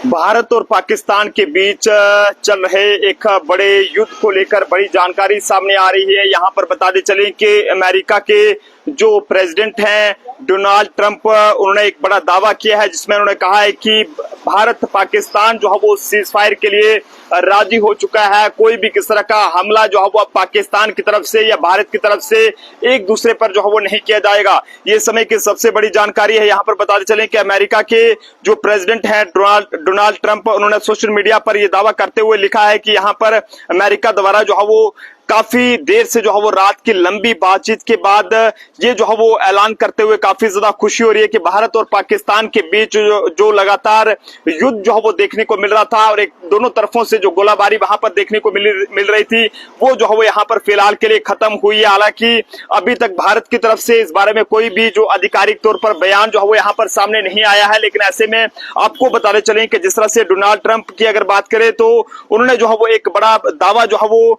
भारत और पाकिस्तान के बीच चल रहे एक बड़े युद्ध को लेकर बड़ी जानकारी सामने आ रही है। यहाँ पर बताते चलें कि अमेरिका के जो प्रेसिडेंट हैं डोनाल्ड ट्रंप, उन्होंने एक बड़ा दावा किया है जिसमें उन्होंने कहा है कि भारत पाकिस्तान जो है वो सीज फायर के लिए राजी हो चुका है। कोई भी किस तरह का हमला जो है वो पाकिस्तान की तरफ से या भारत की तरफ से एक दूसरे पर जो है वो नहीं किया जाएगा। ये समय की सबसे बड़ी जानकारी है। यहाँ पर बताते चलें कि अमेरिका के जो प्रेसिडेंट हैं डोनाल्ड ट्रंप, उन्होंने सोशल मीडिया पर यह दावा करते हुए लिखा है कि यहाँ पर अमेरिका द्वारा जो है वो काफी देर से जो है वो रात की लंबी बातचीत के बाद ये जो है वो ऐलान करते हुए काफी ज्यादा खुशी हो रही है कि भारत और पाकिस्तान के बीच जो लगातार युद्ध जो है वो देखने को मिल रहा था और एक दोनों तरफों से जो गोलाबारी वहां पर देखने को मिल रही थी वो जो है वो यहाँ पर फिलहाल के लिए खत्म हुई है। हालांकि अभी तक भारत की तरफ से इस बारे में कोई भी जो आधिकारिक तौर पर बयान जो है वो यहाँ पर सामने नहीं आया है, लेकिन ऐसे में आपको बताते चलें कि जिस तरह से डोनाल्ड ट्रंप की अगर बात करें तो उन्होंने जो है वो एक बड़ा दावा जो है वो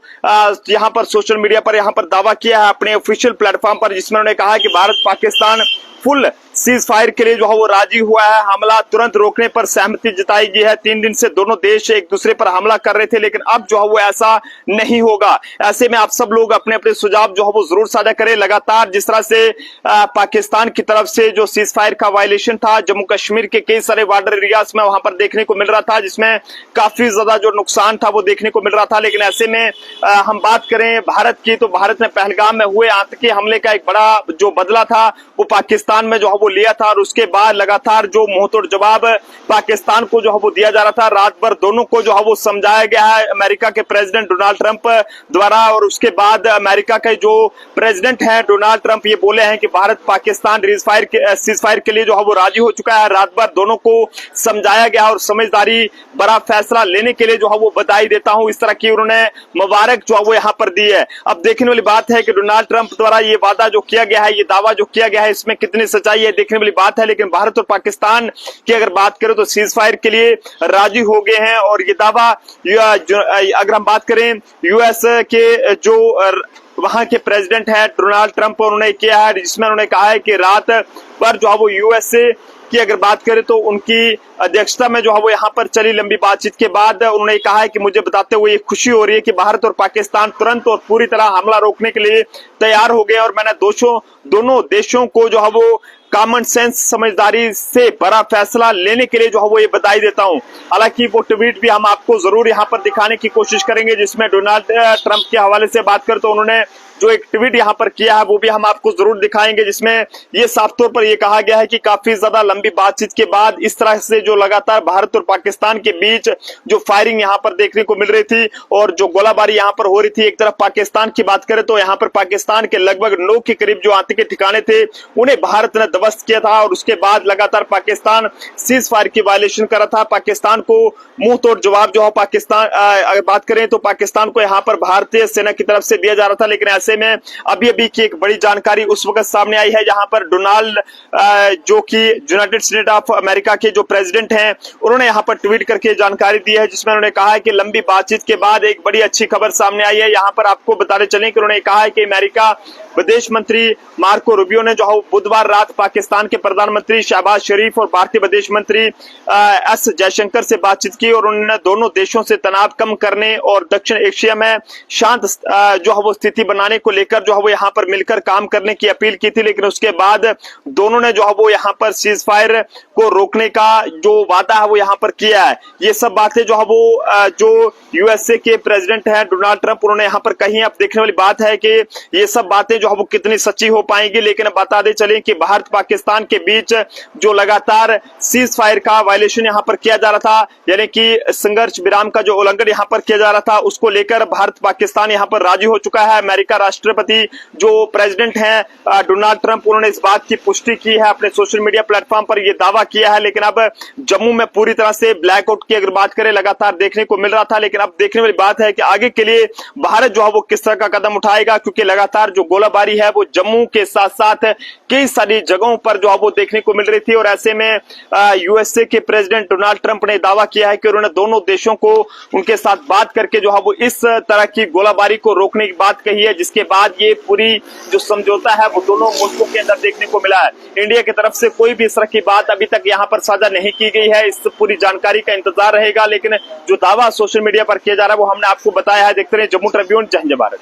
यहाँ पर सोशल मीडिया पर यहाँ पर दावा किया है अपने ऑफिशियल प्लेटफॉर्म पर, जिसमें उन्होंने कहा है कि Bharat Pakistan full cease fire के लिए जो है वो राजी हुआ है। हमला तुरंत रोकने पर सहमति जताई गई है। 3 दिन से दोनों देश एक दूसरे पर हमला कर रहे थे, लेकिन अब जो है वो ऐसा नहीं होगा। ऐसे में आप सब लोग अपने अपने सुझाव जो है वो जरूर साझा करें। लगातार जिस तरह से पाकिस्तान की तरफ से जो सीज फायर का वायलेशन था जम्मू कश्मीर के कई सारे बॉर्डर एरियाज में वहां पर देखने को मिल रहा था, जिसमें काफी ज्यादा जो नुकसान था वो देखने को मिल रहा था। लेकिन ऐसे में हम बात करें भारत की तो भारत ने पहलगाम में हुए आतंकी हमले का एक बड़ा जो बदला था वो पाकिस्तान में जो है वो लिया था और उसके बाद लगातार जो मुंहतोड़ जवाब पाकिस्तान को जो है वो दिया जा रहा था। रात भर दोनों को जो है वो समझाया गया है अमेरिका के प्रेसिडेंट डोनाल्ड ट्रंप द्वारा, और उसके बाद अमेरिका के जो प्रेसिडेंट हैं डोनाल्ड ट्रंप ये बोले हैं कि भारत पाकिस्तान सीज फायर के लिए जो है वो राजी हो चुका है। रात भर दोनों को समझाया गया और समझदारी बड़ा फैसला लेने के लिए जो है वो बधाई देता हूं, इस तरह की उन्होंने मुबारक जो है वो यहाँ पर दी है। अब देखने वाली बात है कि डोनाल्ड ट्रंप द्वारा ये वादा जो किया गया है, ये दावा जो किया गया है, इसमें कितनी सच्चाई है देखने वाली बात है। लेकिन भारत और पाकिस्तान की अगर बात करें तो सीज फायर के लिए राजी हो गए हैं और ये दावा अगर हम बात करें यूएस के जो वहां के प्रेसिडेंट है डोनाल्ड ट्रंप, उन्होंने किया है जिसमें उन्होंने कहा है कि रात पर जो है वो यूएसए की अगर बात करें तो उनकी अध्यक्षता में जो है वो यहाँ पर चली लंबी बातचीत के बाद उन्होंने कहा है कि मुझे बताते हुए ये खुशी हो रही है कि भारत और पाकिस्तान तुरंत और पूरी तरह हमला रोकने के लिए तैयार हो गए और मैंने दोनों देशों को जो है वो कॉमन सेंस समझदारी से बड़ा फैसला लेने के लिए जो है वो ये बधाई देता हूं। हालांकि वो ट्वीट भी हम आपको जरूर यहाँ पर दिखाने की कोशिश करेंगे जिसमें डोनाल्ड ट्रंप के हवाले से बात कर तो उन्होंने जो एक ट्वीट यहाँ पर किया है वो भी हम आपको जरूर दिखाएंगे, जिसमें ये साफ तौर पर ये कहा गया है कि काफी ज्यादा लंबी बातचीत के बाद इस तरह से जो लगातार भारत और पाकिस्तान के बीच जो फायरिंग यहाँ पर देखने को मिल रही थी और जो गोलाबारी यहाँ पर हो रही थी, एक तरफ पाकिस्तान की बात करें तो यहाँ पर पाकिस्तान के लगभग 9 के करीब जो आतंकी ठिकाने थे उन्हें भारत ने ध्वस्त किया था और उसके बाद लगातार पाकिस्तान सीज फायर की वायलेशन कर रहा था। पाकिस्तान को मुंह तोड़ जवाब जो है पाकिस्तान अगर बात करें तो पाकिस्तान को यहाँ पर भारतीय सेना की तरफ से दिया जा रहा था। लेकिन ऐसे में अभी की एक बड़ी जानकारी उस वक्त सामने आई है जहां पर डोनाल्ड जो कि यूनाइटेड स्टेट ऑफ अमेरिका के जो प्रेसिडेंट हैं उन्होंने यहां पर ट्वीट करके जानकारी दी है जिसमें उन्होंने कहा है कि लंबी बातचीत के बाद एक बड़ी अच्छी खबर सामने आई है। यहां पर आपको बताते चलें कि उन्होंने कहा है कि अमेरिका विदेश मंत्री मार्को रूबियो ने जो है बुधवार रात पाकिस्तान के प्रधानमंत्री शहबाज शरीफ और भारतीय विदेश मंत्री एस जयशंकर से बातचीत की और उन्होंने दोनों देशों से तनाव कम करने और दक्षिण एशिया में शांत जो है वो स्थिति बनाने को लेकर जो है वो यहाँ पर मिलकर काम करने की अपील की थी। लेकिन उसके बाद दोनों ने जो है वो यहाँ पर सीज फायर को रोकने का जो वादा है वो यहाँ पर किया है। ये सब बातें जो है वो जो यूएसए के प्रेसिडेंट हैं डोनाल्ड ट्रंप उन्होंने यहाँ पर कही। अब देखने वाली बात है कि ये सब बातें जो है वो कितनी सच्ची हो पाएंगी। लेकिन बता दे चले कि भारत पाकिस्तान के बीच जो लगातार सीज फायर का वायलेशन यहाँ पर किया जा रहा था, यानी कि संघर्ष विराम का जो उल्लंघन यहाँ पर किया जा रहा था, उसको लेकर भारत पाकिस्तान यहाँ पर राजी हो चुका है। अमेरिका राष्ट्रपति जो प्रेसिडेंट हैं डोनाल्ड ट्रंप, उन्होंने इस बात की पुष्टि की है अपने सोशल मीडिया प्लेटफॉर्म पर, यह दावा किया है। लेकिन अब जम्मू में पूरी तरह से ब्लैकआउट की अगर बात करें लगातार देखने को मिल रहा था, लेकिन अब देखने वाली बात है कि आगे के लिए भारत जो है वो किस तरह का कदम उठाएगा, क्योंकि लगातार जो गोलाबारी है वो जम्मू के साथ साथ कई सारी जगहों पर जो है वो देखने को मिल रही थी। और ऐसे में यूएसए के प्रेसिडेंट डोनाल्ड ट्रंप ने दावा किया है कि उन्होंने दोनों देशों को उनके साथ बात करके जो है वो इस तरह की गोलाबारी को रोकने की बात कही है, जिसके जिसके बाद ये पूरी जो समझौता है वो दोनों मुल्कों के अंदर देखने को मिला है। इंडिया की तरफ से कोई भी इस तरह की बात अभी तक यहाँ पर साझा नहीं की गई है। इस पूरी जानकारी का इंतजार रहेगा, लेकिन जो दावा सोशल मीडिया पर किया जा रहा है वो हमने आपको बताया है। देखते रहे जम्मू ट्रिब्यून। जय हिंद, जय भारत।